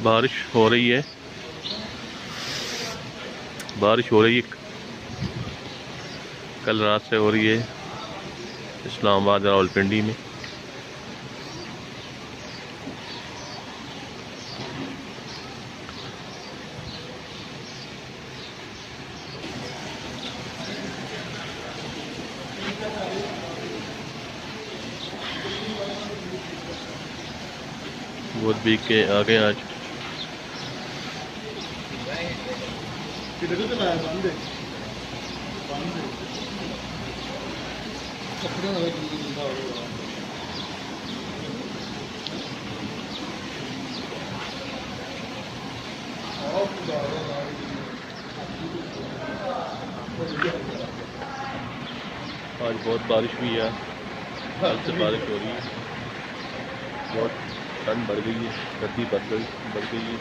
बारिश हो रही है, बारिश हो रही है, कल रात से हो रही है इस्लामाबाद रावलपिंडी में। बहुत भीग के आ गए आज। आज बहुत बारिश हुई है, कल से बारिश हो रही है, बहुत ठंड बढ़ गई है, सर्दी बढ़ गई है।